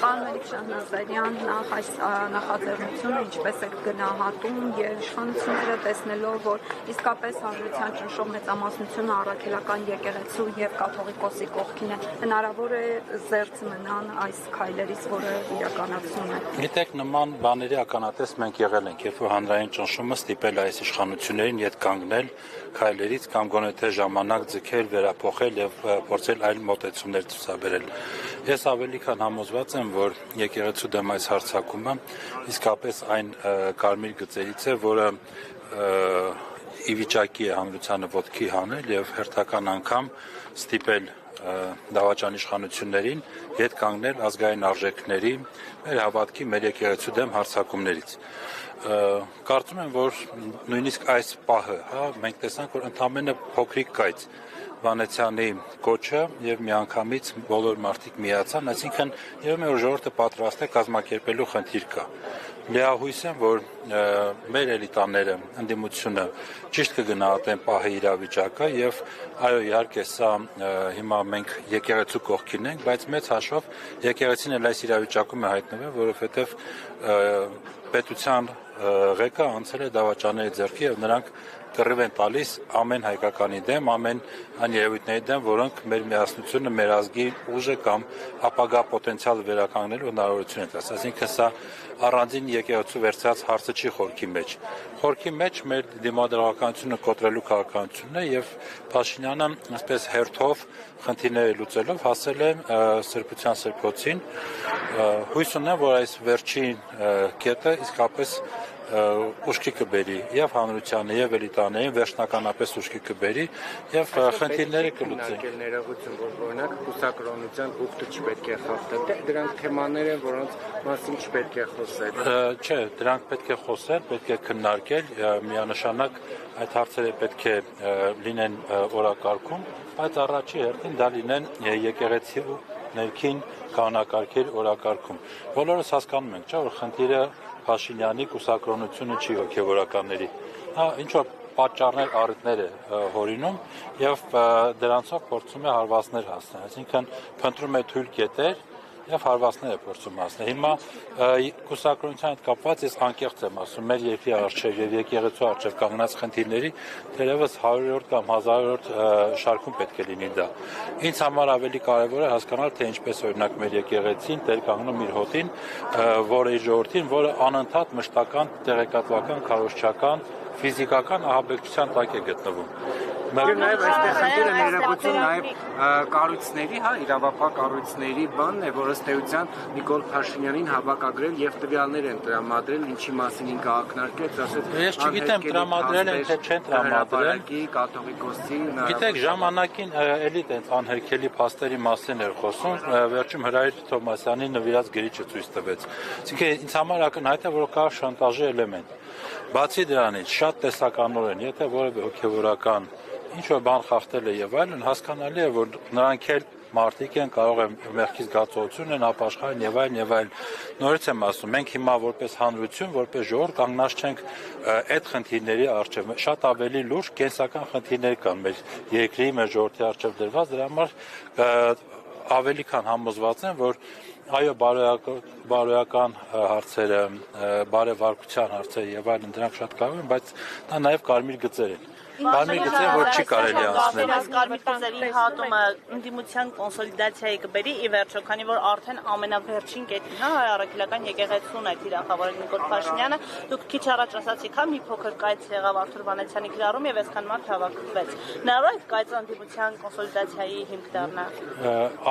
Պարոն Մելիք Շահնազարյան, նախ այս նախաձեռնությունը ինչպես է գնահատում եւ իշխանությունները տեսնելով, որ իսկապես հանրության ճնշող մեծամասնությունը առաքելական եկեղեցու եւ կաթողիկոսի կողքին է, հնարավոր է զերծ մնան այս քայլերից, որը իրականացնում է։ Գիտեք, նման բաների ականատես մենք եղել ենք, երբ որ հանրային ճնշումը ստիպել այս իշխանություններին ետ կանգնել քայլերից կամ գոնե թե ժամանակ ձգել, վերափոխել եւ փորձել այլ մոտեցումներ ցուցաբերել։ Ես ավելի քան համոզված եմ, որ եկեղեցու դեմ այս հարձակումը իսկապես այն կարմիր գծերից է, որը ի վիճակի է հանրությանը ոտքի հանել եւ հերթական անգամ ստիպել դավաճան իշխանություններին ետ կանգնել ազգային արժեքների, մեր հավատքի, մեր եկեղեցու դեմ հարձակումներից։ Կարծում եմ, որ նույնիսկ այս պահը, մենք տեսանք, որ ընդամենը փոքրիկ կայծ Վանեցյանի կոչը եւ միանգամից բոլոր մարդիկ միացան, այսինքն երևում է, որ ժողովուրդը պատրաստ է կազմակերպելու խնդիր կա։ Լիահույս եմ, որ մեր էլիտաները ընդդիմությունը ճիշտ կգնահատեն պահի իրավիճակը եւ այո, իհարկե սա հիմա մենք եկեղեցու կողքին ենք, բայց մեծ հաշվով եկեղեցին էլ այս իրավիճակում է հայտնվել, որովհետեւ պետության ղեկը անցել է դավաճանների ձեռքի եւ նրանք կռիվ են տալիս ամեն հայկականի դեմ, ամեն այն երևույթների դեմ, որոնք մեր միասնությունը, մեր ազգի ուժը կամ ապագա պոտենցիալը վերականգնելու հնարավորություն են տալիս։ Այսինքն սա առանձին եկեղեցու վերցրած հարցը չի խորքի մեջ։ Խորքի մեջ մեր դիմադրողականությունը կոտրելու քաղաքականությունն է եւ Փաշինյանը այսպես հերթով խնդիրները լուծելով հասել է սրբության սրբոցին։ Հույս ունեմ, որ այս վերջին կետը իսկապես ուշքի կբերի եւ հանրությանը եւ էլիտաներին վերջնականապես ուշքի կբերի եւ խնդիրները կլուծեն։ Ներողություն, որ օրինակ կուսակրոնության ուխտը չպետք է խախտել։ Դրանք թեմաներ են, որոնց մասին չպետք է խոսել։ Չէ, դրանք պետք է խոսել, պետք է քննարկել, միանշանակ այդ հարցերը պետք է լինեն օրակարգում, բայց առաջի հերթին դա լինեն եկեղեցի ներքին կանոնակարգեր օրակարգում։ Բոլորս հասկանում ենք, չէ՞, որ խնդիրը Փաշինյանի կուսակրոնությունը չի հոգևորականների։ Ինչ որ պատճառներ, առիթներ է հորինում եւ դրանցով փորձում է հարվածներ հասնել։ Այսինքն փնտրում է թույլ կետեր եւ հարվածներ է փորձում հասնել։ Հիմա կուսակրոնության հետ կապված ես անկեղծ եմ ասում, մեր երկրի արժեվ եւ եկեղեցու արժեվ կանգնած խնդիրների դերևս 100-րդ կամ 1000-րդ շարքում պետք է լինի դա։ Ինձ համար ավելի կարեւոր է հասկանալ, թե ինչպես օրինակ մեր եկեղեցին տեր կանգնում իր հոտին, որը իր ժողովրդին, որը անընդհատ մշտական, տեղեկատվական, քարոզչական, ֆիզիկական ահաբեկչության տակ է գտնվում։ Նաև այստեղ խնդիրը ներողություն նաև կառույցների, իրավապահ կառույցների բանն է, որ ըստ էության Նիկոլ Փաշինյանին հավաքագրել եւ տվյալներ են տրամադրել, ինչի մասին ինքը ակնարկեց, ասեց։ Ես չգիտեմ տրամադրել են թե չեն տրամադրել։ Կաթողիկոսի Գիտեք, ժամանակին էլի տենց անհերքելի փաստերի մասին էր խոսում, վերջում Հրայր Թոմասյանի նվիրած գրիչը ցույց տվեց։ Այսինքն ինձ համար ակնհայտ է, որ կա շանտաժի էլեմենտ։ Բացի դրանից, շատ տեսականորեն, եթե որևէ հոգևորական ինչ-որ բան խախտել է եւ այլն, հասկանալի է, որ նրանք էլ մարդիկ են, կարող են մեղքի զգացողություն են, ապաշխարեն եւ այլն եւ այլն։ Նորից եմ ասում, մենք հիմա որպես հանրություն, որպես ժողովուրդ կանգնած չենք այդ խնդիրների առջեւ։ Շատ ավելի լուրջ կենսական խնդիրներ կան մեր երկրի, մեր ժողովրդի առջեւ դրված, դրա համար ավելի քան համոզված եմ, որ այո, բարոյական հարցերը, բարեվարկության հարցերը եւ այլն դրանք շատ կարևոր են, բայց դա նաեւ կարմիր գծեր են։ Կարմիր գծեր, որ չի կարելի անցնել։ Կարմիր գծերի հատումը ընդդիմության կոնսոլիդացիայի կբերի ի վերջո, քանի որ արդեն ամենավերջին կետին, հայ առաքելական եկեղեցուն է թիրախավորել Նիկոլ Փաշինյանը։ Դուք քիչ առաջ ասացիք, մի փոքր կայծ եղավ Արթուր Վանեցյանի գրառում եւ այսքան մարդ հավաքվեց։ Հնարավոր է կայծ ընդդիմության կոնսոլիդացիայի հիմք դառնա։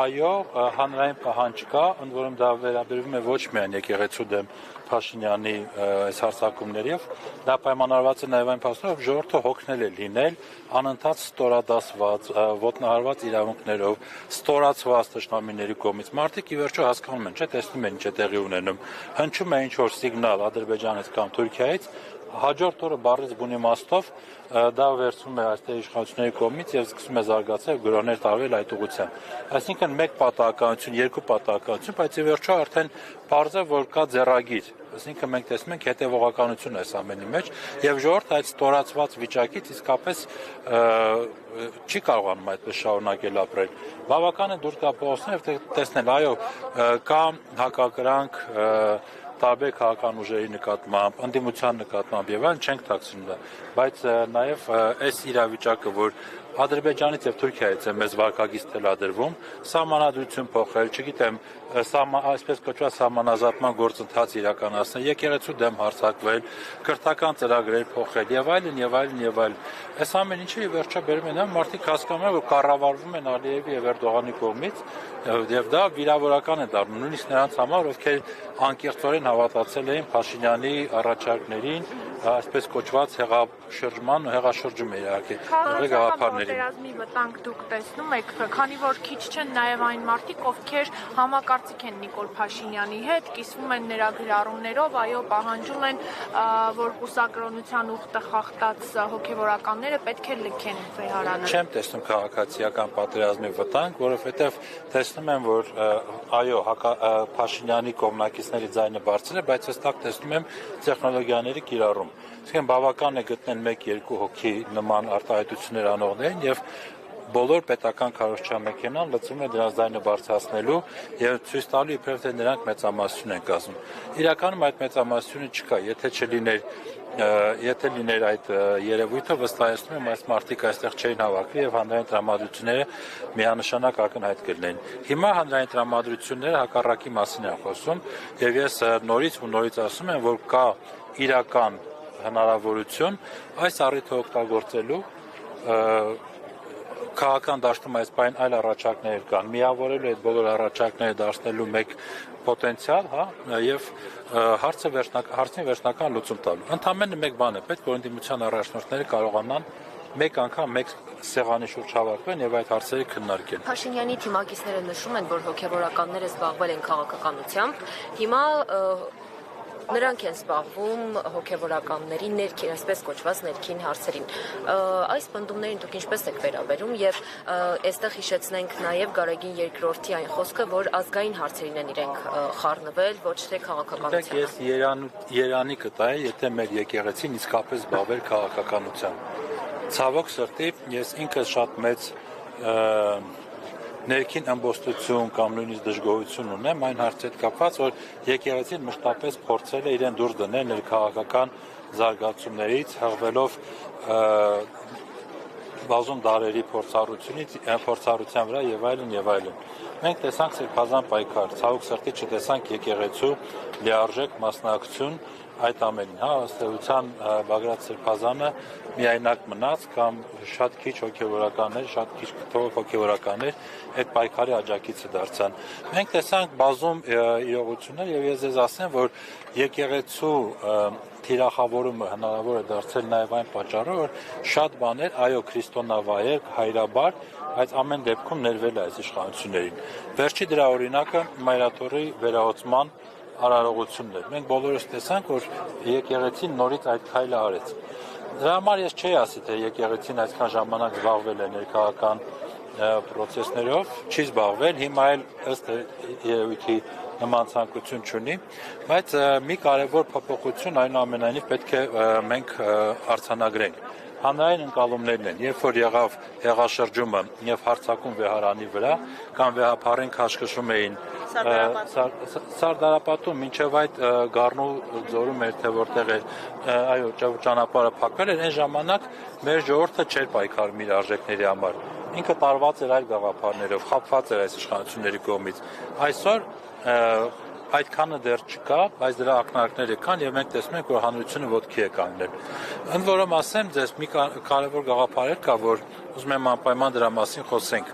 Այո, հանրային պահանջ կա, ընդ որում դա վերաբերվում է ոչ միայն եկեղեցու դեմ Փաշինյանի այս հարձակումներով, դա պայմանավորված է նաև այն փաստով, որ ժողովուրդը հոգնել է լինել անընդհատ ստորադասված, ոտնահարված իրավունքներով, ստորացված թշնամիների կողմից։ Մարդիկ ի վերջո հասկանում են, չէ՞, տեսնում են ինչ է տեղի ունենում։ Հնչում է ինչ-որ սիգնալ Ադրբեջանից կամ Թուրքիայից, հաջորդ օրը բառից բուն իմաստով դա վերցվում է այստեղ իշխանությունների կողմից եւ սկսում է զարգացնել գրոհներ տարվել այդ ուղղությամբ։ Այսինքն մեկ պատահականություն, երկու պատահականություն, բայց ի վերջո արդեն բարձ է որ կա ձեռագիր։ Այսինքն մենք տեսնում ենք հետևողականություն այս ամենի մեջ եւ ժողովուրդը այդ ստորացված վիճակից իսկապես չի կարողանում այդպես շարունակել ապրել։ Բավական է դուրս գա փողոցներ եւ տեսնել, այո, կա հակակրանք տարբեր քաղաքական ուժերի նկատմամբ, ընդդիմության նկատմամբ եւ այլն չենք թաքցնում դա, բայց նաեւ այս իրավիճակը, որ Ադրբեջանից եւ Թուրքիայից է մեզ վարկագիծ թելադրվում, սահմանադրություն փոխել, չգիտեմ, այսպես կոչված սահմանազատման գործընթաց իրականացնել, եկեղեցու դեմ հարձակվել, քրթական ծրագրեր փոխել եւ այլն եւ այլն եւ այլն։ Այս ամեն ինչը ի վերջո բերում է նա մարդիկ հասկանում են, որ կառավարվում են Ալիևի եւ Էրդողանի կողմից եւ դա վիրավորական է դառնում նույնիսկ նրանց համար, ովքեր անկեղծորեն հավատացել էին Փաշինյանի առաջարկներին, այսպես կոչված հեղաշրջման ու հեղաշրջում իհարկե գաղափարներին։ Պատերազմի վտանգ դուք տեսնում եք, քանի որ քիչ չեն նաև այն մարդիկ, ովքեր համակարծիք են Նիկոլ Փաշինյանի հետ, կիսվում են նրա գրառումներով, այո, պահանջում են, որ կուսակրոնության ուխտը խախտած հոգևորականները պետք է լքեն վեհարանը։ Չեմ տեսնում քաղաքացիական պատերազմի վտանգ, որովհետև տեսնում եմ, որ այո, Փաշինյանի կողմնակիցների ձայնը բարձր է, բայց հստակ տեսնում եմ տեխնոլոգիաների կիրառում։ Այսինքն բավական է գտնել 1-2 հոգի նման արտահայտություններ անողներին եւ բոլոր պետական քարոզչամեքենան լծվում է դրանց ձայնը բարձրացնելու եւ ցույց տալու իբրև թե նրանք մեծամասնություն են կազմում։ Իրականում այդ մեծամասնությունը չկա, եթե լիներ այդ երևույթը, վստահեցնում եմ, այս մարդիկ այստեղ չէին հավաքվի եւ հանրային տրամադրությունները միանշանակ ակնհայտ կլինեին։ Հիմա հանրային տրամադրությունները հակառակի մասին են խոսում եւ ես նորից ասում եմ, որ կա իրական հնարավորություն այս առիթը օգտագործելու քաղաքական դաշտում այս բան այլ առաջարկներ կան, միավորելու այդ բոլոր առաջարկները դարձնելու մեկ պոտենցիալ, եւ հարցին վերջնական լուծում տալու։ Ընդամենը մեկ բան է պետք, որ ընդդիմության առաջնորդները կարողանան մեկ անգամ մեկ սեղանի շուրջ հավաքվեն եւ այդ հարցերը քննարկեն։ Փաշինյանի թիմակիցները նշում են, որ հոգեվորականները զբաղվել են քաղաքականությամբ, հիմա նրանք են զբաղվում հոգևորականների ներքին, այսպես կոչված ներքին հարցերին։ Այս պնդումներին դուք ինչպես եք վերաբերում եւ այստեղ հիշեցնենք նաեւ Գարեգին II-ի այն խոսքը, որ ազգային հարցերին են իրենք խառնվել, ոչ թե քաղաքականությամբ։ Ես Երանի կտայի, եթե մեր եկեղեցին իսկապես զբաղվեր քաղաքականությամբ։ Ցավոք սրտի, ես ինքս շատ մեծ ներքին ամբոստություն կամ նույնիսկ դժգոհություն ունեմ այն հարցի հետ կապված, որ եկեղեցին մշտապես փորձել է իրեն դուրս դնել ներքաղաքական զարգացումներից, հղվելով բազում դարերի փորձառության վրա եւ այլն եւ այլն։ Մենք տեսանք սրբազան պայքար, ցավոք սրտի չտեսանք եկեղեցու լիարժեք մասնակցություն այդ ամենին, ըստ էության Բագրատ Սրբազանը միայնակ մնաց կամ շատ քիչ հոգևորականներ, շատ քիչ հոգևորականներ այդ պայքարի աջակիցը դարձան։ Մենք տեսանք բազում իրողություններ եւ ես ձեզ ասեմ, որ եկեղեցու թիրախավորումը հնարավոր է դարձել նաեւ այն պատճառով, որ շատ բաներ, այո, քրիստոնավայր, հայրաբար, բայց ամեն դեպքում ներվել է այս իշխանություններին։ Վերջի դրա օրինակը Մայրաթորի վերահոսման արարողությունն էր։ Մենք բոլորս տեսանք, որ եկեղեցին նորից այդ քայլը արեց։ Դրա համար ես չի ասի, թե եկեղեցին այսքան ժամանակ զբաղվել է ներքաղաքական պրոցեսներով, չի զբաղվել, հիմա էլ ըստ երևույթի նման ցանկություն չունի, բայց մի կարևոր փոփոխություն այնուամենայնիվ պետք է մենք արձանագրենք։ Հանրային ընկալումներն են, երբ որ եղավ հեղաշրջումը եւ հարձակում վեհարանի վրա, կամ վեհապարին քաշքշում էին Սարդարապատում, մինչև այդ Գառնու ձորում էր, թե որտեղ էր, այո, ճանապարհը փակվել էր, այն ժամանակ մեր ժողովուրդը չէր պայքարում իր արժեքների համար։ Ինքը տարված էր այլ գաղափարներով, խաբված էր այս իշխանությունների կողմից։ Այսօր այդքանը դեռ չկա, բայց դրա ակնարկները կան եւ մենք տեսնում ենք, որ հանրությունը ոտքի է կանգնել։ Ընդ որում ասեմ ձեզ, մի կարևոր գաղափար կա, որ ուզում եմ անպայման դրա մասին խոսենք։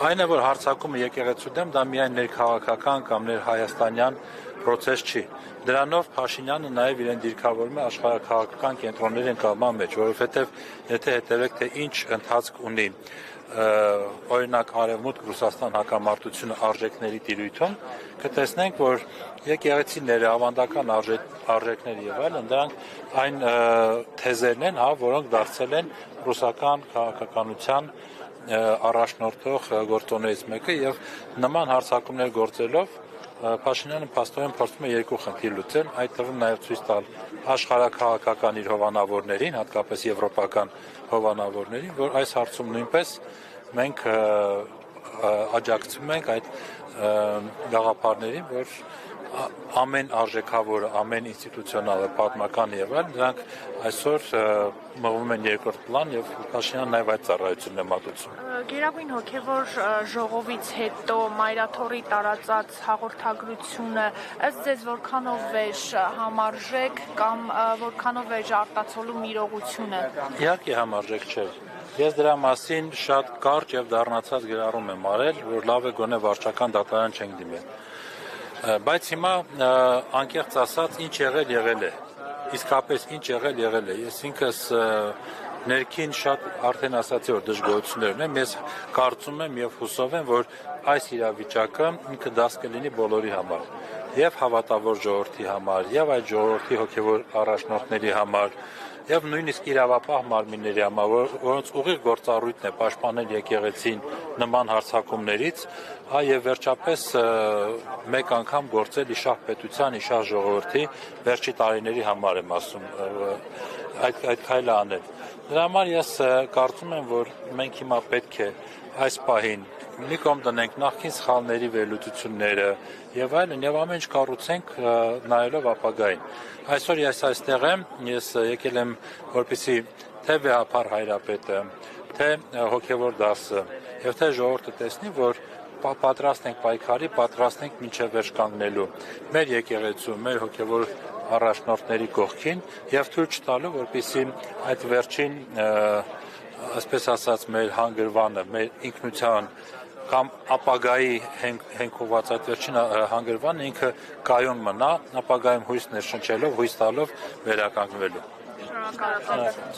Այն է, որ հարձակումը եկեղեցու դեմ դա միայն ներքաղաքական կամ ներհայաստանյան process չի։ Դրանով Փաշինյանը նաև իրեն դիրքավորում է աշխարհաքաղաքական կենտրոնների ընկալման մեջ, որովհետև եթե հետևեք թե ինչ ընթացք ունի օրինակ Արևմուտք Ռուսաստան հակամարտությունը արժեքների տիրույթում, կտեսնենք, որ եկեղեցիները, ավանդական արժեքները եւ այլն, դրանք այն թեզերն են, որոնք դարձել են ռուսական քաղաքականության առաջնորդող գործոններից մեկը եւ նման հարձակումներ գործելով Փաշինյանը փաստորեն փորձում է երկու խնդիր լուծել, այդ թվում նաև ցույց տալ աշխարհաքաղաքական իր հովանավորներին, հատկապես եվրոպական հովանավորներին, որ այս հարցում նույնպես մենք աջակցում ենք այդ գաղափարներին, որ ամեն արժեքավորը, ամեն ինստիտուցիոնալը, պատմական եւ այլն, դրանք այսօր մղվում են երկրորդ պլան եւ Փաշինյանն նաև այդ ծառայությունն է մատուցում։ Գերագույն հոգևոր ժողովից հետո Մայրաթորի տարածած հաղորդագրությունը ըստ ձեզ որքանով է համարժեք կամ որքանով է արտացոլում իրողությունը։ Իհարկե համարժեք չէ։ Ես դրա մասին շատ կարճ եւ դառնացած գրառում եմ արել, որ լավ է գոնե վարչական դատարան չենք դիմել։ Բայց հիմա անկեղծ ասած ինչ եղել է։ Իսկապես ինչ եղել է։ Ես ինքս ներքին շատ արդեն ասացի որ դժգոհություններ ունեմ, ես կարծում եմ եւ հուսով եմ, որ այս իրավիճակը ինքը դաս կլինի բոլորի համար, եւ հավատավոր ժողովրդի համար, եւ այդ ժողովրդի հոգեվոր առաջնորդների համար, եւ նույնիսկ իրավապահ մարմինների համար, որոնց ուղիղ գործառույթն է պաշտպանել եկեղեցին նման հարձակումներից, եւ վերջապես մեկ անգամ գործել իշահ պետության, իշահ ժողովրդի վերջի տարիների համար եմ ասում այդ քայլը անել։ Դրա համար ես կարծում եմ, որ մենք հիմա պետք է այս պահին մի կողմ դնենք նախկին սխալների վերլուծությունները եւ այլն եւ ամեն ինչ կառուցենք նայելով ապագային։ Այսօր ես այստեղ եմ, ես եկել եմ որպեսզի թե վեհապար հայրապետը, թե հոգեվոր դասը եւ թե ժողովուրդը տեսնի, որ պատրաստ ենք պայքարի, պատրաստ ենք մինչև վերջ կանգնելու մեր եկեղեցու, մեր հոգեվոր առաջնորդների կողքին եւ թույլ չտալու, որպեսզի այդ վերջին այսպես ասած մեր հանգրվանը, մեր ինքնության կամ ապագայի հենքված այդ վերջին հանգրվանը ինքը կայուն մնա, ապագայում հույս ներշնչելով, հույս տալով վերականգնվելու։ Շնորհակալություն։